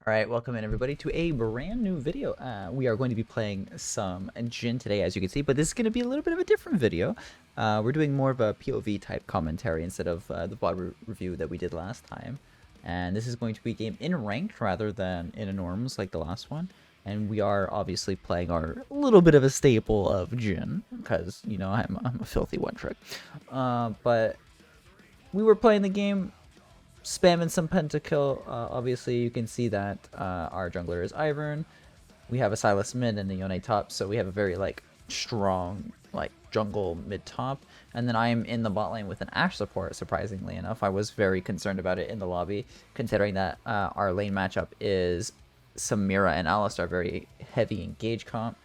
Alright, welcome in everybody to a brand new video. We are going to be playing some Jin today, as you can see, but this is going to be a little bit of a different video. We're doing more of a POV type commentary instead of the VOD review that we did last time. And this is going to be a game in ranked rather than in a norms like the last one. And we are obviously playing our little bit of a staple of Jin, because, you know, I'm a filthy one trick. But we were playing the game, spamming some pentakill. Obviously, you can see that our jungler is Ivern. We have a Sylas mid and a Yone top, so we have a very strong jungle mid top. And then I'm in the bot lane with an Ashe support. Surprisingly enough, I was very concerned about it in the lobby, considering that our lane matchup is Samira and Alistar, very heavy engage comp.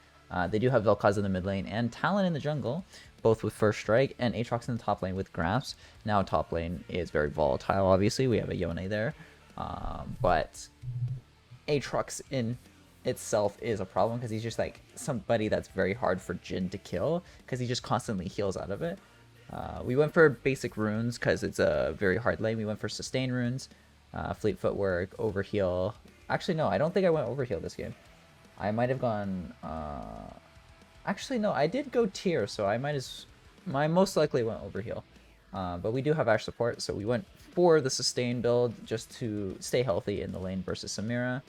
They do have Vel'Koz in the mid lane and Talon in the jungle, both with First Strike, and Aatrox in the top lane with Grasp. Now top lane is very volatile, obviously. We have a Yone there. But Aatrox in itself is a problem because he's just like somebody that's very hard for Jin to kill because he just constantly heals out of it. We went for basic runes because it's a very hard lane. We went for sustain runes, fleet footwork, overheal. Actually, no, I don't think I went overheal this game. I might have gone... Actually, no, I did go tier, so I most likely went overheal. But we do have Ashe support, so we went for the sustain build just to stay healthy in the lane versus Samira.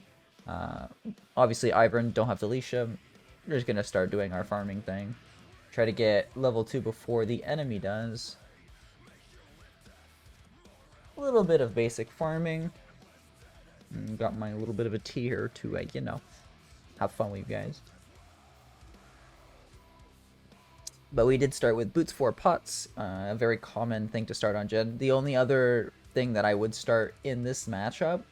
Obviously, Ivern don't have to leash him. We're just going to start doing our farming thing. Try to get level 2 before the enemy does. A little bit of basic farming. Got my little bit of a tier to, you know, have fun with you guys. But we did start with boots 4 pots, a very common thing to start on Jin. The only other thing that I would start in this matchup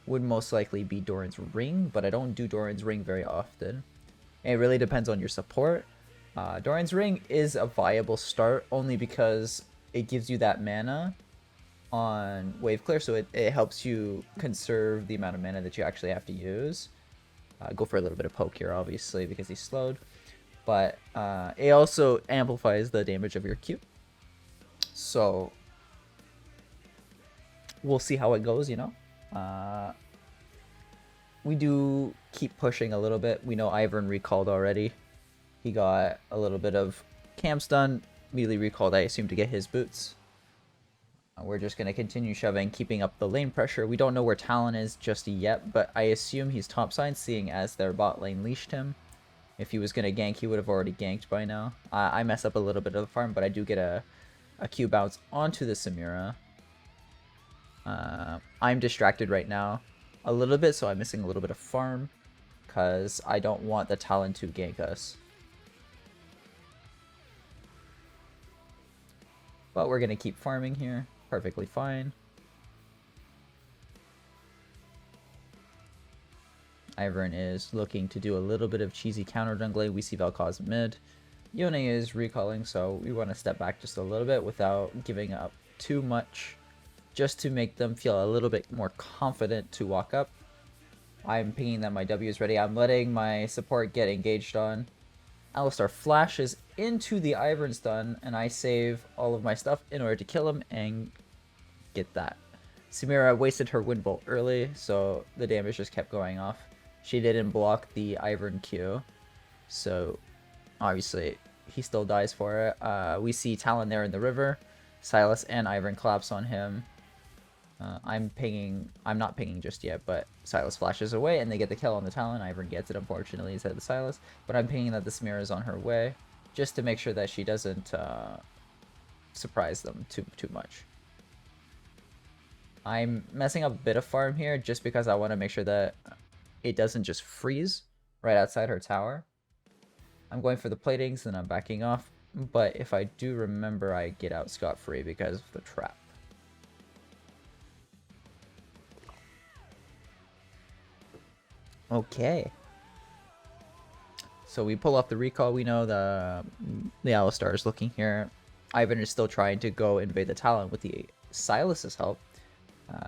would most likely be Doran's Ring, but I don't do Doran's Ring very often. It really depends on your support. Doran's Ring is a viable start only because it gives you that mana on wave clear, so it helps you conserve the amount of mana that you actually have to use. Go for a little bit of poke here, obviously, because he's slowed. But it also amplifies the damage of your Q. So we'll see how it goes, you know. We do keep pushing a little bit. We know Ivern recalled already. He got a little bit of camps done. Immediately recalled, I assume, to get his boots. We're just going to continue shoving, keeping up the lane pressure. We don't know where Talon is just yet, but I assume he's topside, seeing as their bot lane leashed him. If he was going to gank, he would have already ganked by now. I mess up a little bit of the farm, but I do get a Q bounce onto the Samira. I'm distracted right now a little bit, so I'm missing a little bit of farm because I don't want the Talon to gank us. But we're going to keep farming here. Perfectly fine. Ivern is looking to do a little bit of cheesy counter jungling. We see Vel'Koz mid. Yone is recalling, so we want to step back just a little bit without giving up too much, just to make them feel a little bit more confident to walk up. I'm pinging that my W is ready. I'm letting my support get engaged on. Alistar flashes into the Ivern stun, and I save all of my stuff in order to kill him and get that. Samira wasted her wind bolt early, so the damage just kept going off. She didn't block the Ivern Q, so obviously he still dies for it. We see Talon there in the river. Sylas and Ivern collapse on him. I'm not pinging just yet, but Sylas flashes away and they get the kill on the Talon. Ivern gets it, unfortunately, instead of the Sylas. But I'm pinging that the Samira is on her way, just to make sure that she doesn't surprise them too much. I'm messing up a bit of farm here just because I want to make sure that it doesn't just freeze right outside her tower. I'm going for the platings and I'm backing off, but if I do remember, I get out scot-free because of the trap. Okay. So we pull off the recall. We know the Alistar is looking here. Ivern is still trying to go invade the Talon with the Sylas's help.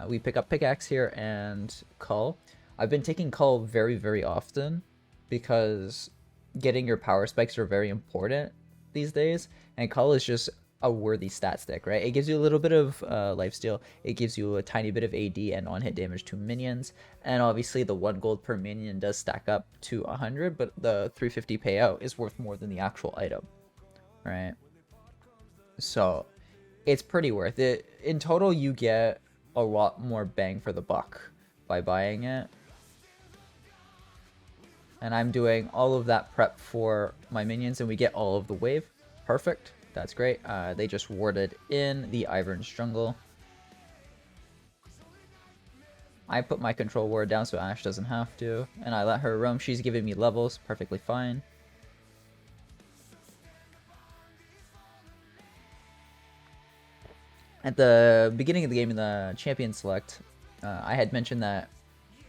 We pick up pickaxe here and Cull. I've been taking Cull very, very often because getting your power spikes are very important these days, and Cull is just a worthy stat stick, right? It gives you a little bit of lifesteal. It gives you a tiny bit of AD and on-hit damage to minions. And obviously the 1 gold per minion does stack up to 100, but the 350 payout is worth more than the actual item, right? So it's pretty worth it. In total, you get a lot more bang for the buck by buying it. And I'm doing all of that prep for my minions, and we get all of the wave. Perfect. That's great. They just warded in the Ivern's jungle. I put my control ward down so Ashe doesn't have to, and I let her roam. She's giving me levels, perfectly fine. At the beginning of the game in the champion select, I had mentioned that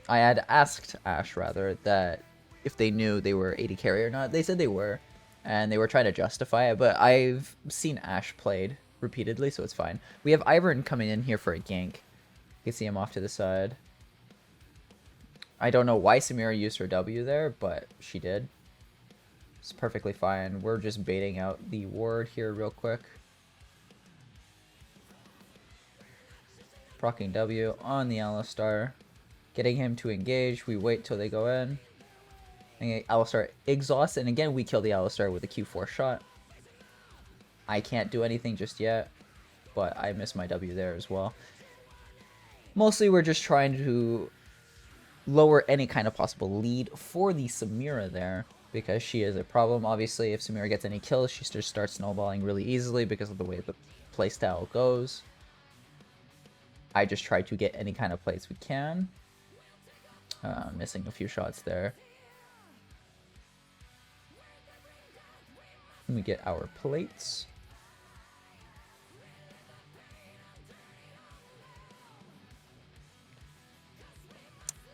I had asked Ashe, rather, that if they knew they were AD carry or not. They said they were, and they were trying to justify it, but I've seen Ashe played repeatedly, so it's fine. We have Ivern coming in here for a gank. You can see him off to the side. I don't know why Samira used her W there, but she did. It's perfectly fine. We're just baiting out the ward here real quick. Proccing W on the Alistar. Getting him to engage. We wait till they go in. And Alistar exhausts, and again we kill the Alistar with a Q4 shot. I can't do anything just yet, but I miss my W there as well. Mostly we're just trying to lower any kind of possible lead for the Samira there, because she is a problem. Obviously, if Samira gets any kills, she just starts snowballing really easily because of the way the playstyle goes. I just try to get any kind of plays we can. Missing a few shots there. And we get our plates.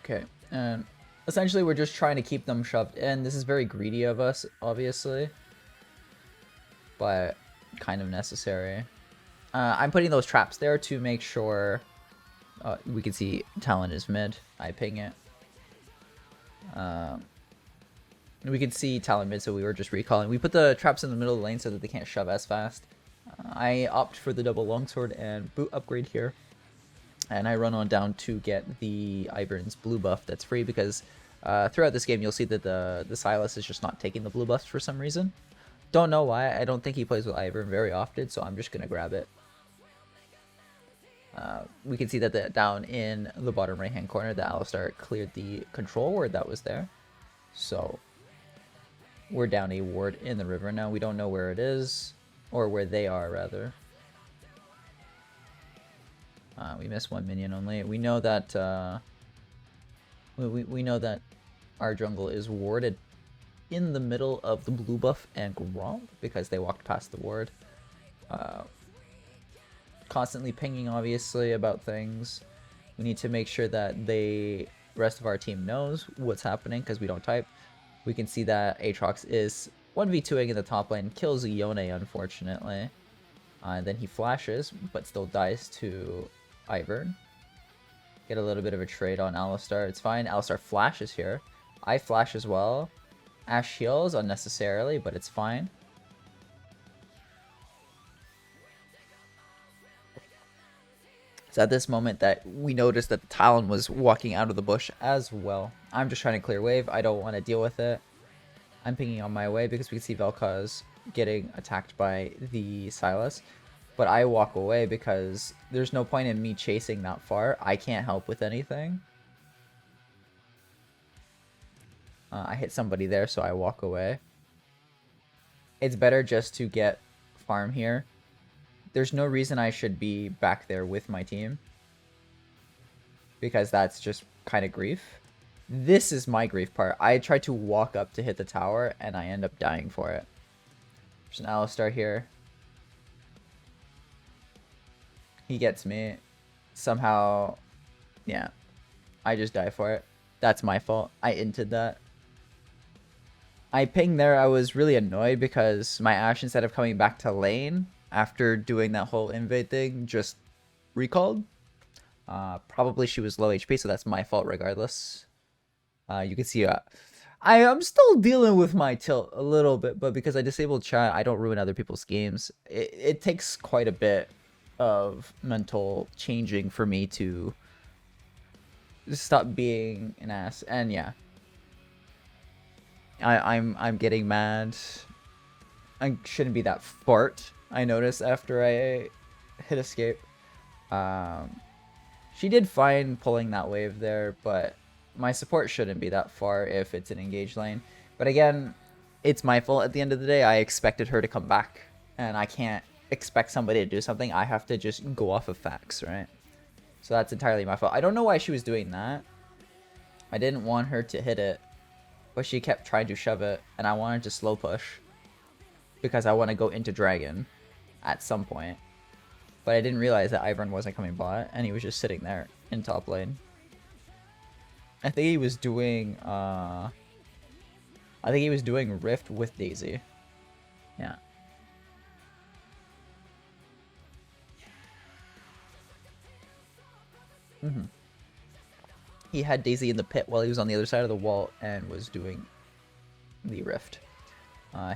Okay, and essentially we're just trying to keep them shoved in. This is very greedy of us, obviously, but kind of necessary. I'm putting those traps there to make sure we can see Talon is mid. I ping it. We can see Talon mid, so we were just recalling. We put the traps in the middle of the lane so that they can't shove as fast. I opt for the double longsword and boot upgrade here. And I run on down to get the Ivern's blue buff that's free, because throughout this game you'll see that the Sylas is just not taking the blue buffs for some reason. Don't know why. I don't think he plays with Ivern very often, so I'm just going to grab it. We can see that down in the bottom right hand corner, the Alistar cleared the control ward that was there. So we're down a ward in the river now. We don't know where it is, or where they are rather. We missed one minion only. We know that we know that our jungle is warded in the middle of the blue buff and Gromp because they walked past the ward. Constantly pinging, obviously, about things. We need to make sure that the rest of our team knows what's happening because we don't type. We can see that Aatrox is 1v2ing in the top lane, kills Yone, unfortunately. Then he flashes, but still dies to Ivern. Get a little bit of a trade on Alistar. It's fine. Alistar flashes here. I flash as well. Ashe heals unnecessarily, but it's fine. It's at this moment that we noticed that the Talon was walking out of the bush as well. I'm just trying to clear wave. I don't want to deal with it. I'm pinging on my way because we can see Vel'Koz getting attacked by the Sylas. But I walk away because there's no point in me chasing that far. I can't help with anything. I hit somebody there, so I walk away. It's better just to get farm here. There's no reason I should be back there with my team, because that's just kind of grief. This is my grief part. I tried to walk up to hit the tower, and I end up dying for it. There's an Alistar here. He gets me. Somehow, yeah, I just die for it. That's my fault. I inted that. I pinged there. I was really annoyed because my Ashe, instead of coming back to lane after doing that whole invade thing, just recalled. Probably she was low HP, so that's my fault regardless. You can see I'm still dealing with my tilt a little bit, but because I disabled chat, I don't ruin other people's games. It takes quite a bit of mental changing for me to stop being an ass. And yeah, I'm getting mad. I shouldn't be that fart. I noticed after I hit escape. She did fine pulling that wave there, but my support shouldn't be that far if it's an engaged lane. But again, it's my fault at the end of the day. I expected her to come back, and I can't expect somebody to do something. I have to just go off of facts, right? So that's entirely my fault. I don't know why she was doing that. I didn't want her to hit it, but she kept trying to shove it, and I wanted to slow push because I want to go into dragon at some point. But I didn't realize that Ivern wasn't coming bot, and he was just sitting there in top lane. I think he was doing Rift with Daisy. Yeah. He had Daisy in the pit while he was on the other side of the wall and was doing the Rift.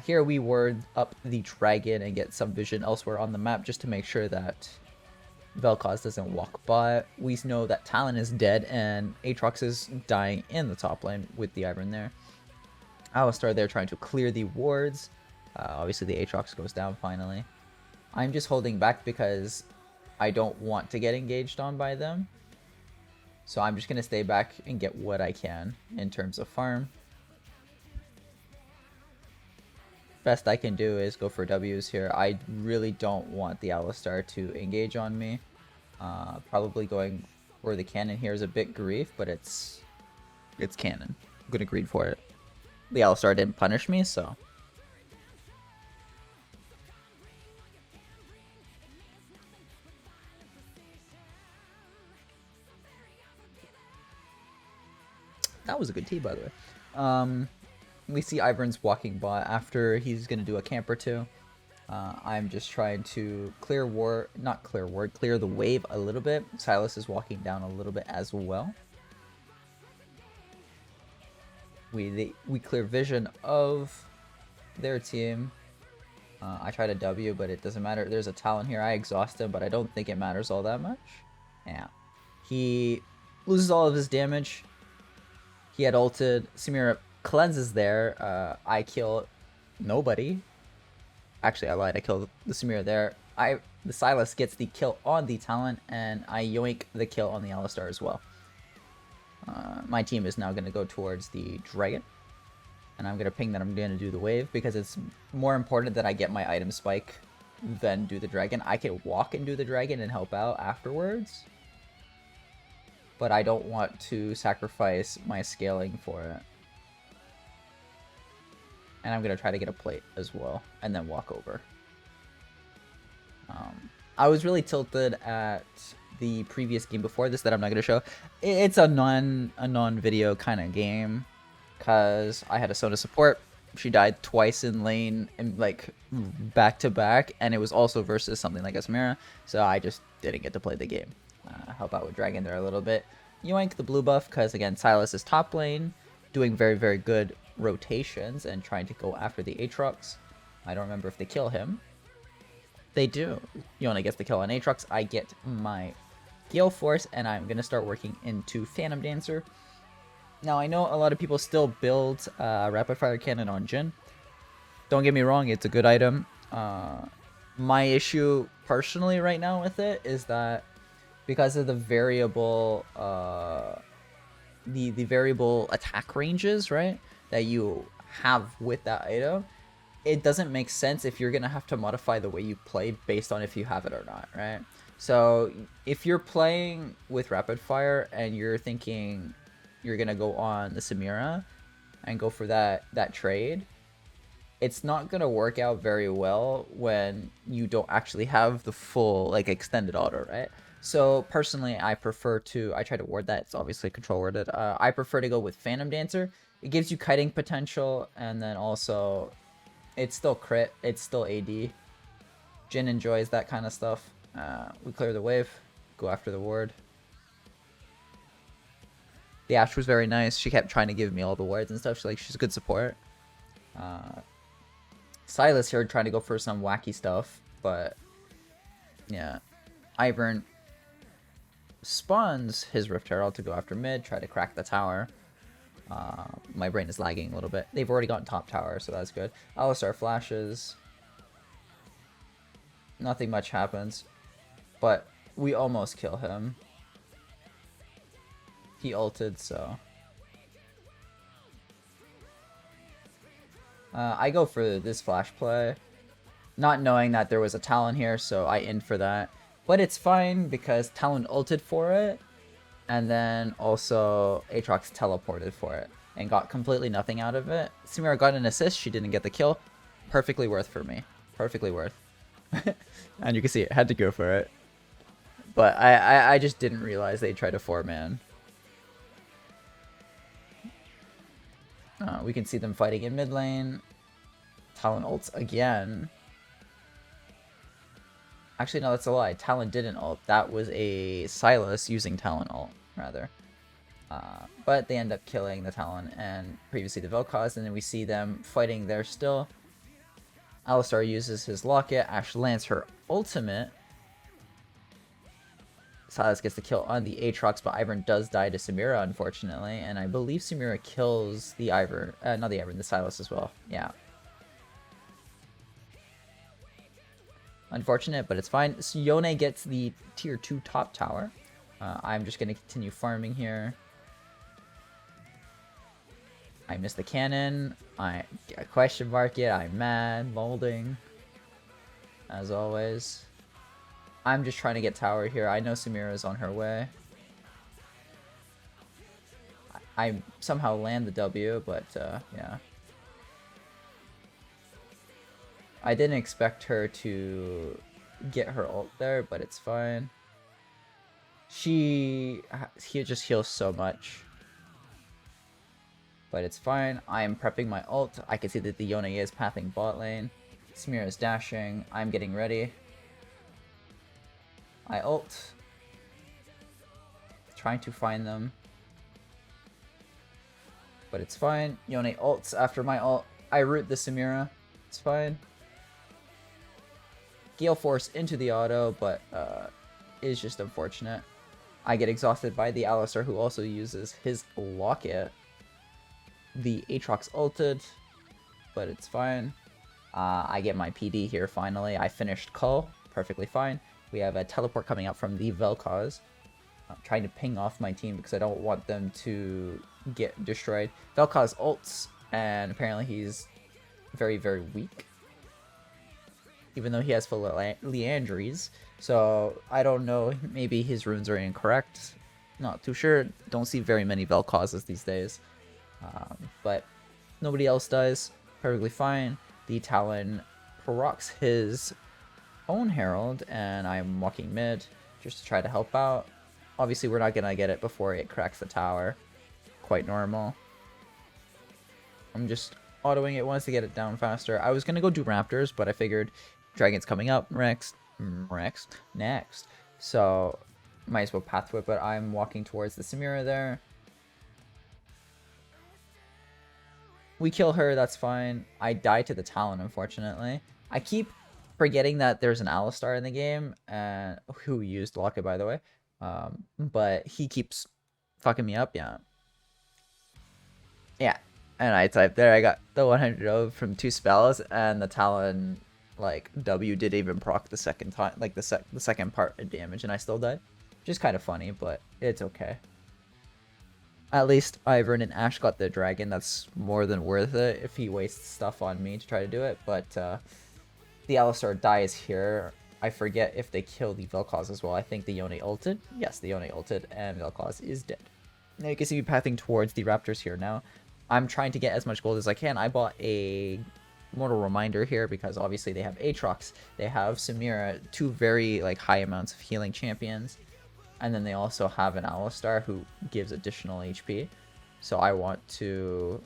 Here we ward up the dragon and get some vision elsewhere on the map just to make sure that Vel'Koz doesn't walk by. We know that Talon is dead and Aatrox is dying in the top lane with the Ivern there. Alistar there trying to clear the wards. Obviously the Aatrox goes down finally. I'm just holding back because I don't want to get engaged on by them. So I'm just going to stay back and get what I can in terms of farm. Best I can do is go for W's here. I really don't want the Alistar to engage on me. Probably going for the cannon here is a bit grief, but it's cannon. I'm gonna greed for it. The Alistar didn't punish me, so that was a good T, by the way. We see Ivern's walking bot after he's going to do a camp or two. I'm just trying to clear the wave a little bit. Silas is walking down a little bit as well. We clear vision of their team. I tried a W, but it doesn't matter. There's a Talon here. I exhaust him, but I don't think it matters all that much. Yeah. He loses all of his damage. He had ulted. Samira cleanses there. I kill nobody. Actually, I lied. I killed the Samira there. The Silas gets the kill on the Talon, and I yoink the kill on the Alistar as well. My team is now going to go towards the dragon, and I'm going to ping that I'm going to do the wave because it's more important that I get my item spike than do the dragon. I can walk and do the dragon and help out afterwards, but I don't want to sacrifice my scaling for it. And I'm going to try to get a plate as well, and then walk over. I was really tilted at the previous game before this that I'm not going to show. It's a non-video kind of game, because I had a Sona support. She died twice in lane, and like back to back, and it was also versus something like Asmira, so I just didn't get to play the game. Help out with Dragon there a little bit. Yoink the blue buff, because again, Silas is top lane, doing very, very good rotations and trying to go after the Aatrox. I don't remember if they kill him. They do. Yona gets the kill on Aatrox. I get my Gale Force, and I'm going to start working into Phantom Dancer. Now, I know a lot of people still build Rapid Fire Cannon on Jhin. Don't get me wrong, it's a good item. My issue personally right now with it is that because of the variable the variable attack ranges, right, that you have with that item, it doesn't make sense if you're gonna have to modify the way you play based on if you have it or not, right? So if you're playing with Rapid Fire and you're thinking you're gonna go on the Samira and go for that trade, it's not gonna work out very well when you don't actually have the full like extended auto, right? So personally, I try to ward that. It's obviously control worded. I prefer to go with Phantom Dancer. It gives you kiting potential, and then also it's still crit. It's still AD. Jhin enjoys that kind of stuff. We clear the wave, go after the ward. The Ashe was very nice. She kept trying to give me all the wards and stuff. She's a good support. Silas here trying to go for some wacky stuff, but yeah. Ivern spawns his Rift Herald to go after mid, try to crack the tower. My brain is lagging a little bit. They've already gotten top tower, so that's good. Alistar flashes. Nothing much happens, but we almost kill him. He ulted, so... I go for this flash play, not knowing that there was a Talon here, so I end for that. But it's fine, because Talon ulted for it, and then also Aatrox teleported for it, and got completely nothing out of it. Samira got an assist, she didn't get the kill. Perfectly worth for me. Perfectly worth. And you can see it, had to go for it. But I just didn't realize they tried to 4-man. We can see them fighting in mid lane. Talon ults again. Actually, no, that's a lie. Talon didn't ult. That was a Silas using Talon ult, rather. But they end up killing the Talon and previously the Vel'Koz, and then we see them fighting there still. Alistar uses his locket. Ashe lands her ultimate. Silas gets the kill on the Aatrox, but Ivern does die to Samira, unfortunately. And I believe Samira kills the Ivern, not the Ivern, the Silas as well. Yeah. Unfortunate, but it's fine. So Yone gets the tier 2 top tower. I'm just going to continue farming here. I missed the cannon. I question mark it. I'm mad. Molding. As always. I'm just trying to get tower here. I know Samira is on her way. I somehow land the W, but yeah. I didn't expect her to get her ult there, but it's fine. He just heals so much. But it's fine. I am prepping my ult. I can see that the Yone is pathing bot lane. Samira is dashing. I'm getting ready. I ult. Trying to find them. But it's fine. Yone ults after my ult. I root the Samira. It's fine. Gale Force into the auto, but is just unfortunate. I get exhausted by the Alistar, who also uses his locket. The Aatrox ulted, but it's fine. I get my PD here finally. I finished Cull, perfectly fine. We have a teleport coming out from the Vel'Koz. I'm trying to ping off my team because I don't want them to get destroyed. Vel'Koz ults, and apparently he's very, very weak. Even though he has full Leandries. So, I don't know, maybe his runes are incorrect. Not too sure. Don't see very many Vel'Kozes these days. But nobody else does. Perfectly fine. The Talon procs his own Herald, and I'm walking mid just to try to help out. Obviously, we're not going to get it before it cracks the tower. Quite normal. I'm just autoing it once to get it down faster. I was going to go do Raptors, but I figured Dragon's coming up next. So, might as well path whip, but I'm walking towards the Samira there. We kill her, that's fine. I die to the Talon, unfortunately. I keep forgetting that there's an Alistar in the game, who used Locket, by the way. But he keeps fucking me up, yeah. Yeah, and I typed there, I got the 100 from 2 spells, and the Talon, like, W didn't even proc the second time, like, the second part of damage, and I still died. Which is kind of funny, but it's okay. At least Ivern and Ashe got the dragon. That's more than worth it if he wastes stuff on me to try to do it. But the Alistar dies here. I forget if they kill the Vel'Koz as well. I think the Yone ulted. Yes, the Yone ulted, and Vel'Koz is dead. Now you can see me pathing towards the Raptors here now. I'm trying to get as much gold as I can. I bought a Mortal Reminder here because obviously they have Aatrox, they have Samira, 2 very like high amounts of healing champions. And then they also have an Alistar who gives additional HP. So I want to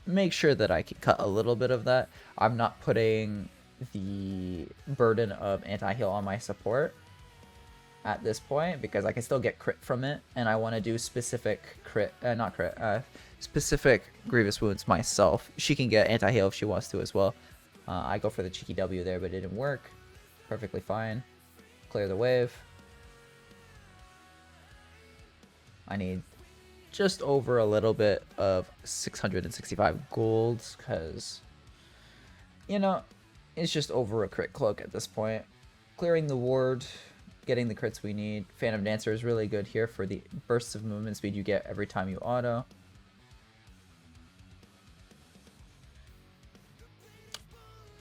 make sure that I can cut a little bit of that. I'm not putting the burden of anti-heal on my support. at this point because I can still get crit from it, and I want to do specific specific Grievous Wounds myself. She can get anti-heal if she wants to as well. I go for the cheeky W there, but it didn't work. Perfectly fine. Clear the wave. I need just over a little bit of 665 gold because, you know, it's just over a crit cloak at this point. Clearing the ward, getting the crits we need. Phantom Dancer is really good here for the bursts of movement speed you get every time you auto.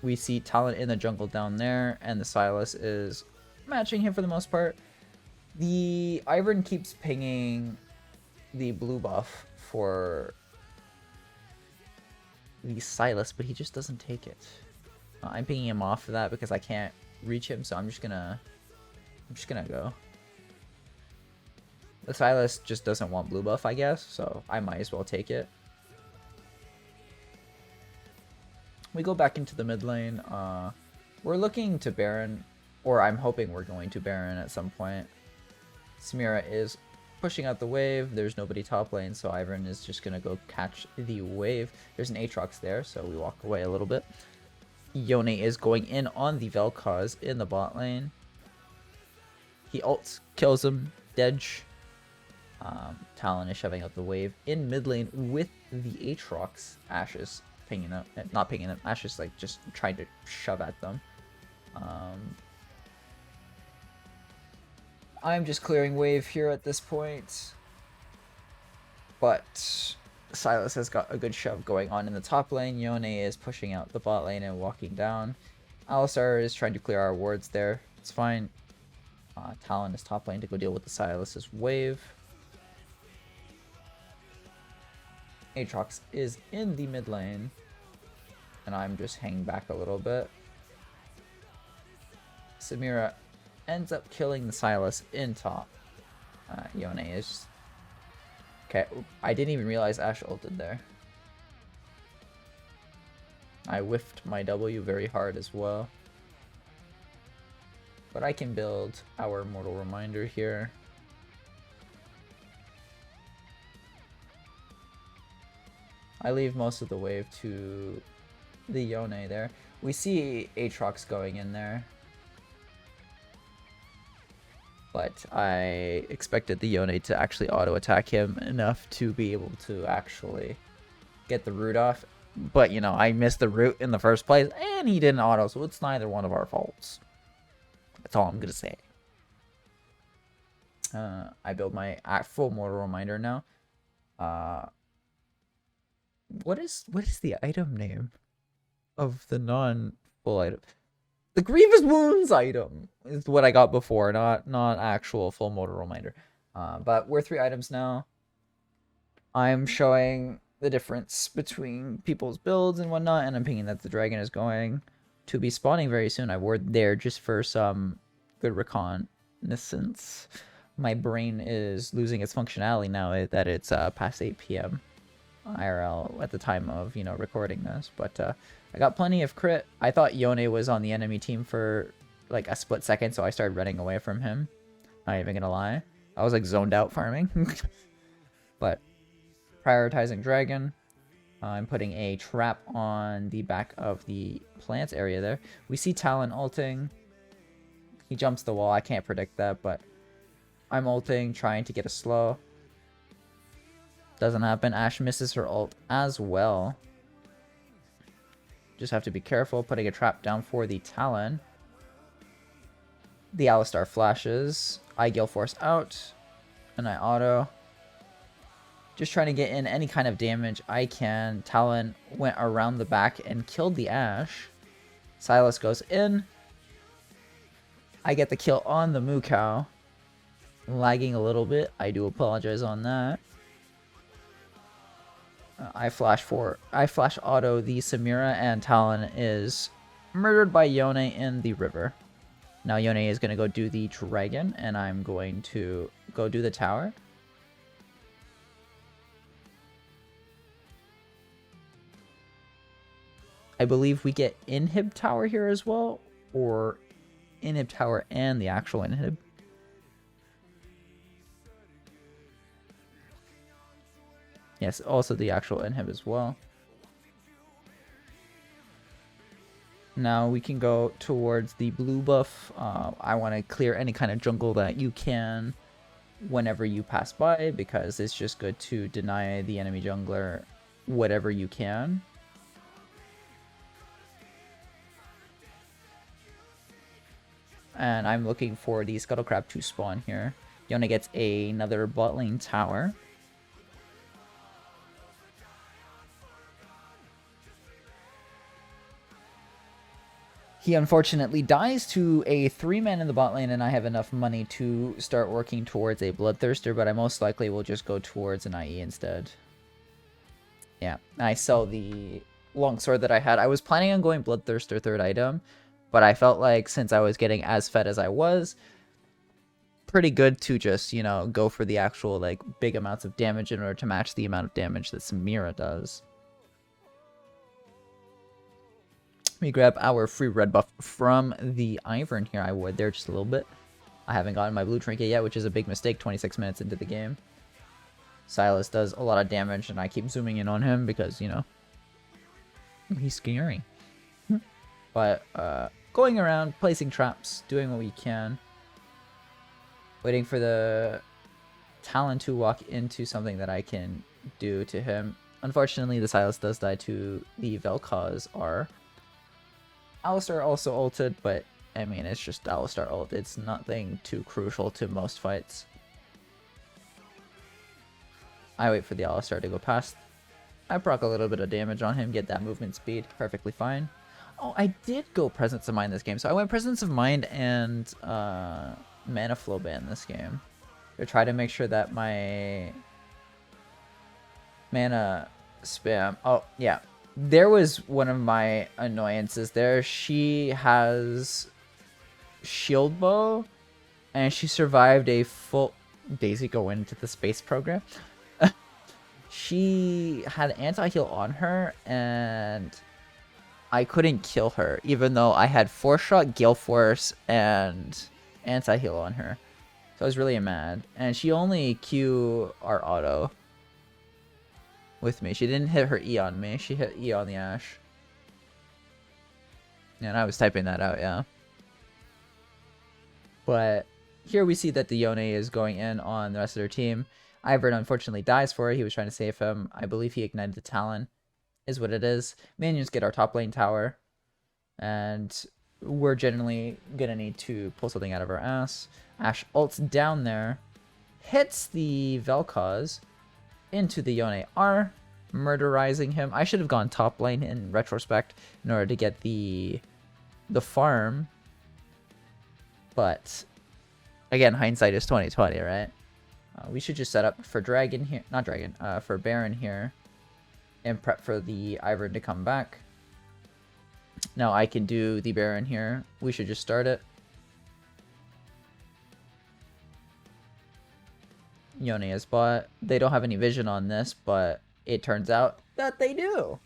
We see Talon in the jungle down there, and the Sylas is matching him for the most part. The Ivern keeps pinging the blue buff for the Sylas, but he just doesn't take it. I'm pinging him off of that because I can't reach him, so I'm just gonna go. The Sylas just doesn't want blue buff, I guess, so I might as well take it. We go back into the mid lane. We're looking to Baron, or I'm hoping we're going to Baron at some point. Samira is pushing out the wave. There's nobody top lane, so Ivern is just gonna go catch the wave. There's an Aatrox there, so we walk away a little bit. Yone is going in on the Vel'Koz in the bot lane. He ults, kills him, Dedge. Talon is shoving out the wave in mid lane with the Aatrox. Ashes pinging up, not pinging them. Ashes like just trying to shove at them. I'm just clearing wave here at this point, but Sylas has got a good shove going on in the top lane. Yone is pushing out the bot lane and walking down. Alistar is trying to clear our wards there. It's fine. Talon is top lane to go deal with the Sylas's wave. Aatrox is in the mid lane, and I'm just hanging back a little bit. Samira ends up killing the Sylas in top. Yone is... Okay, I didn't even realize Ashe ulted there. I whiffed my W very hard as well. But I can build our Mortal Reminder here. I leave most of the wave to the Yone there. We see Aatrox going in there, but I expected the Yone to actually auto-attack him enough to be able to actually get the root off. But, you know, I missed the root in the first place, and he didn't auto, so it's neither one of our faults. That's all I'm going to say. I build my full Mortal Reminder now. What is the item name of the non-full item? The Grievous Wounds item is what I got before, not actual full Mortal Reminder. But we're 3 items now. I'm showing the difference between people's builds and whatnot, and I'm thinking that the dragon is going to be spawning very soon. I ward there just for some good reconnaissance. My brain is losing its functionality now that it's past 8 p.m. IRL at the time of, you know, recording this. But I got plenty of crit. I thought Yone was on the enemy team for like a split second, so I started running away from him. Not even gonna lie. I was like zoned out farming. But prioritizing dragon. I'm putting a trap on the back of the plants area there. We see Talon ulting. He jumps the wall. I can't predict that, but I'm ulting, trying to get a slow. Doesn't happen. Ashe misses her ult as well. Just have to be careful. Putting a trap down for the Talon. The Alistar flashes. I Gale Force out. And I auto. Just trying to get in any kind of damage I can. Talon went around the back and killed the Ashe. Sylas goes in. I get the kill on the Moo Cow. Lagging a little bit. I do apologize on that. I flash auto the Samira, and Talon is murdered by Yone in the river. Now Yone is going to go do the dragon, and I'm going to go do the tower. I believe we get inhib tower here as well, or inhib tower and the actual inhib. Yes, also the actual inhib as well. Now we can go towards the blue buff. I want to clear any kind of jungle that you can whenever you pass by, because it's just good to deny the enemy jungler whatever you can. And I'm looking for the Scuttle Crab to spawn here. Yone gets another bot lane tower. He unfortunately dies to a 3-man in the bot lane, and I have enough money to start working towards a Bloodthirster, but I most likely will just go towards an IE instead. Yeah, I sell the longsword that I had. I was planning on going Bloodthirster 3rd item, but I felt like since I was getting as fed as I was, pretty good to just, you know, go for the actual, like, big amounts of damage in order to match the amount of damage that Samira does. We grab our free red buff from the Ivern here. I would there just a little bit. I haven't gotten my blue trinket yet, which is a big mistake 26 minutes into the game. Silas does a lot of damage, and I keep zooming in on him because, you know, he's scary. But going around, placing traps, doing what we can. Waiting for the Talon to walk into something that I can do to him. Unfortunately, the Silas does die to the Vel'Koz R. Alistar also ulted, but I mean, it's just Alistar ult. It's nothing too crucial to most fights. I wait for the Alistar to go past. I proc a little bit of damage on him, get that movement speed, perfectly fine. Oh, I did go Presence of Mind this game. So I went Presence of Mind and Mana Flow Ban this game. To try to make sure that my mana spam... Oh, yeah. There was one of my annoyances there. She has shield bow, and she survived a full... Daisy go into the space program. She had anti-heal on her, and I couldn't kill her, even though I had 4-shot, Gale Force, and anti-heal on her. So I was really mad. And she only Q our auto with me. She didn't hit her E on me. She hit E on the Ashe. And I was typing that out, yeah. But here we see that the Yone is going in on the rest of their team. Ivern unfortunately dies for it. He was trying to save him. I believe he ignited the Talon, is what it is. Minions get our top lane tower. And we're generally going to need to pull something out of our ass. Ashe ults down there. Hits the Vel'Koz into the Yone R, murderizing him. I should have gone top lane in retrospect in order to get the farm. But again, hindsight is 20/20, right? We should just set up for dragon here, not dragon, for Baron here, and prep for the Ivern to come back. Now I can do the Baron here. We should just start it. Yone is bot. They don't have any vision on this, but it turns out that they do.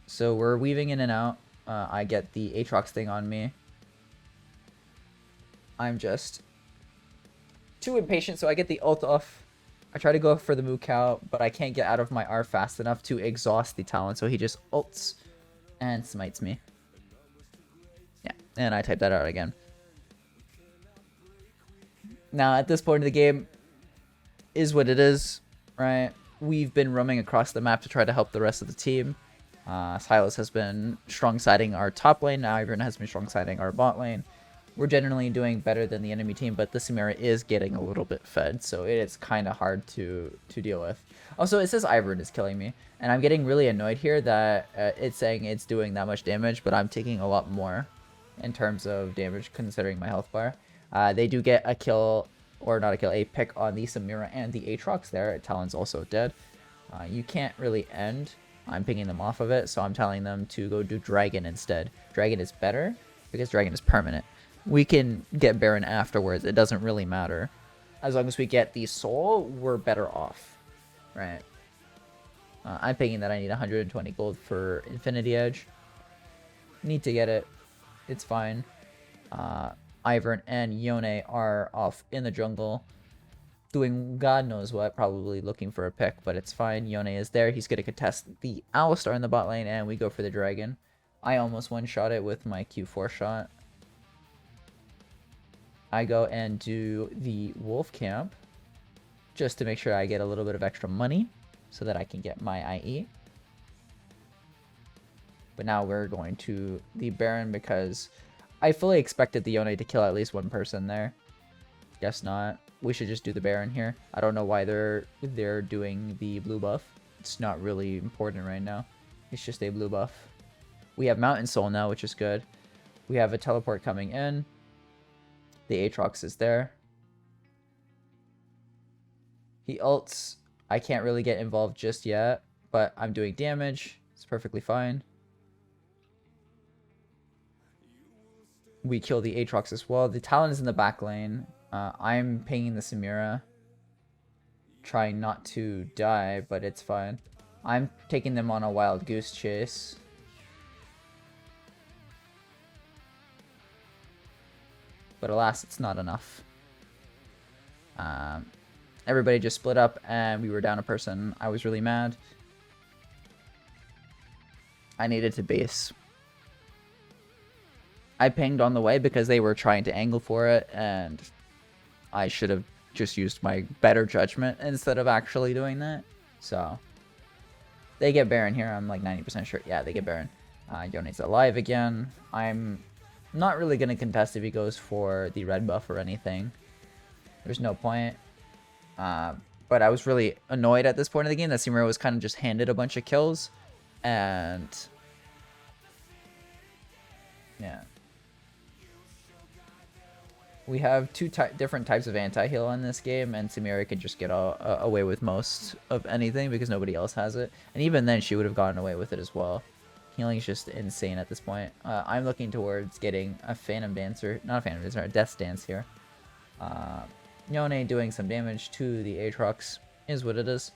So we're weaving in and out. I get the Aatrox thing on me. I'm just too impatient, so I get the ult off. I try to go for the Mukau, but I can't get out of my R fast enough to exhaust the Talon, so he just ults and smites me. Yeah, and I type that out again. Now, at this point in the game, is what it is, right? We've been roaming across the map to try to help the rest of the team. Silas has been strong-siding our top lane. Now Ivern has been strong-siding our bot lane. We're generally doing better than the enemy team, but the Samira is getting a little bit fed, so it is kind of hard to deal with. Also, it says Ivern is killing me, and I'm getting really annoyed here that it's saying it's doing that much damage, but I'm taking a lot more in terms of damage considering my health bar. They do get a kill, or not a kill, a pick on the Samira and the Aatrox there. Talon's also dead. You can't really end. I'm picking them off of it, so I'm telling them to go do Dragon instead. Dragon is better because Dragon is permanent. We can get Baron afterwards. It doesn't really matter. As long as we get the soul, we're better off. Right? I'm thinking that I need 120 gold for Infinity Edge. Need to get it. It's fine. Ivern and Yone are off in the jungle. doing God knows what, probably looking for a pick, but it's fine. Yone is there. He's going to contest the Alistar in the bot lane, and we go for the dragon. I almost one-shot it with my Q4 shot. I go and do the wolf camp just to make sure I get a little bit of extra money so that I can get my IE. But now we're going to the Baron because I fully expected the Yone to kill at least one person there. Guess not. We should just do the Baron here. I don't know why they're doing the blue buff. It's not really important right now. It's just a blue buff. We have Mountain Soul now, which is good. We have a teleport coming in. The Aatrox is there. He ults. I can't really get involved just yet, but I'm doing damage. It's perfectly fine. We kill the Aatrox as well. The Talon is in the back lane. I'm pinging the Samira. Trying not to die, but it's fine. I'm taking them on a wild goose chase. But alas, it's not enough. Everybody just split up and we were down a person. I was really mad. I needed to base. I pinged on the way because they were trying to angle for it, and I should have just used my better judgment instead of actually doing that. So they get Baron here. I'm like 90% sure. Yeah, they get Baron. Yone's alive again. I'm not really going to contest if he goes for the red buff or anything. There's no point. But I was really annoyed at this point of the game that Samira was kind of just handed a bunch of kills. And yeah. We have two different types of anti-heal in this game, and Samira could just get away with most of anything because nobody else has it. And even then, she would have gotten away with it as well. Healing is just insane at this point. I'm looking towards getting a Phantom Dancer, not a Phantom Dancer, a Death Dance here. Yone doing some damage to the Aatrox is what it is.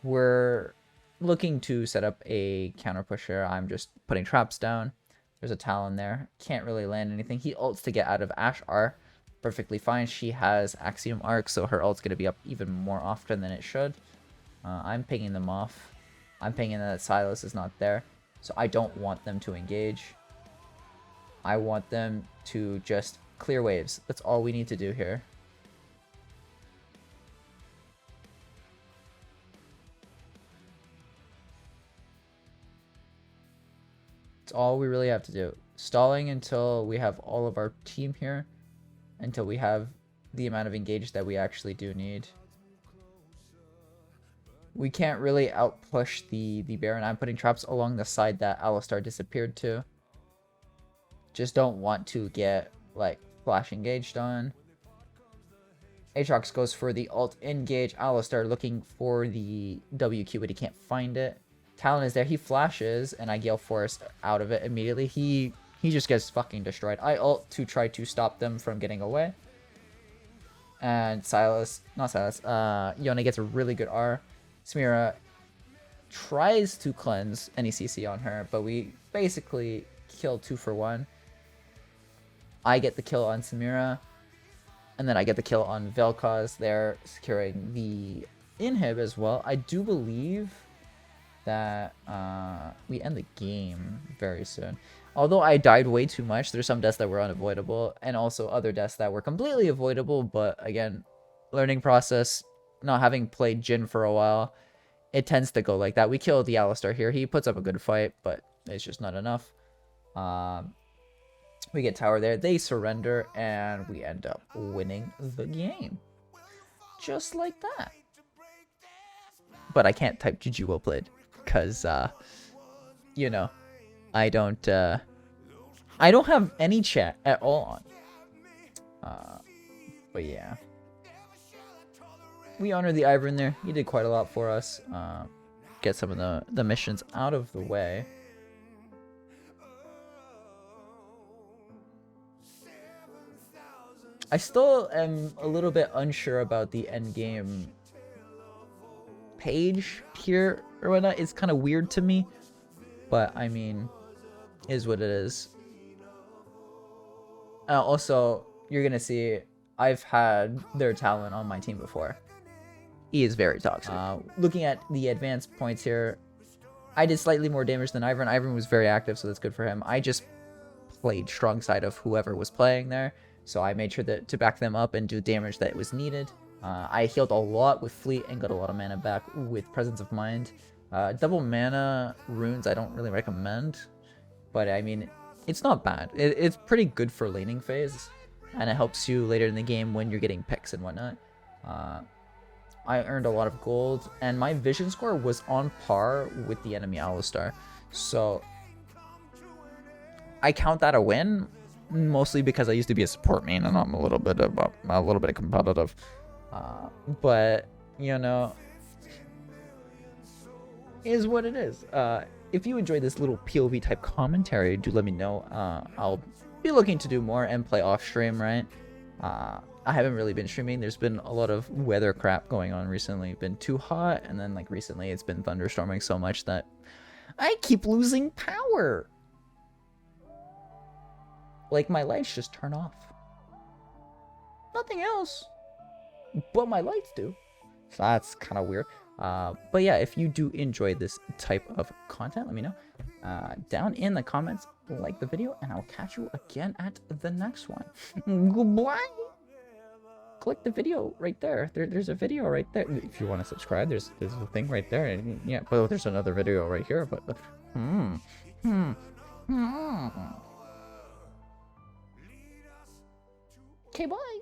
We're looking to set up a counter push here. I'm just putting traps down. There's a Talon there. Can't really land anything. He ults to get out of Ashe R. Perfectly fine. She has Axiom Arc, so her ult's going to be up even more often than it should. I'm pinging them off. I'm pinging that Silas is not there. So I don't want them to engage. I want them to just clear waves. That's all we need to do here. That's all we really have to do. Stalling until we have all of our team here. Until we have the amount of engage that we actually do need. We can't really outpush the Baron. I'm putting traps along the side that Alistar disappeared to. Just don't want to get, like, flash engaged on. Aatrox goes for the alt engage. Alistar looking for the WQ, but he can't find it. Talon is there. He flashes, and I Gale Force out of it immediately. He just gets fucking destroyed. I ult to try to stop them from getting away. And Yone gets a really good R. Samira tries to cleanse any CC on her, but we basically kill 2 for 1. I get the kill on Samira, and then I get the kill on Vel'Koz. They're securing the inhib as well. I do believe that we end the game very soon. Although I died way too much, there's some deaths that were unavoidable, and also other deaths that were completely avoidable, but again, learning process, not having played Jhin for a while, it tends to go like that. We killed the Alistar here. He puts up a good fight, but it's just not enough. We get tower there. They surrender, and we end up winning the game. Just like that. But I can't type GG well played, because, you know, I don't have any chat at all on. But yeah. We honor the Ivern there. He did quite a lot for us. Get some of the missions out of the way. I still am a little bit unsure about the endgame page here or whatnot. It's kind of weird to me. But, I mean, is what it is. Also, you're going to see I've had their talent on my team before. He is very toxic. Looking at the advanced points here, I did slightly more damage than Ivern. Ivern was very active, so that's good for him. I just played strong side of whoever was playing there, so I made sure to back them up and do damage that was needed. I healed a lot with Fleet and got a lot of mana back with Presence of Mind. Double mana runes I don't really recommend, but I mean, it's not bad. It's pretty good for laning phase, and it helps you later in the game when you're getting picks and whatnot. I earned a lot of gold, and my vision score was on par with the enemy Alistar, so I count that a win, mostly because I used to be a support main and I'm a little bit competitive. But you know, is what it is. If you enjoyed this little POV type commentary, do let me know. I'll be looking to do more and play off stream, right? I haven't really been streaming. There's been a lot of weather crap going on recently. It's been too hot, and then like recently it's been thunderstorming so much that I keep losing power. Like my lights just turn off. Nothing else, but my lights do. So that's kind of weird. But yeah, if you do enjoy this type of content, let me know down in the comments. Like the video, and I'll catch you again at the next one. Goodbye. Click the video right there. There's a video right there. If you want to subscribe, there's a thing right there. And yeah, but there's another video right here. But okay, bye.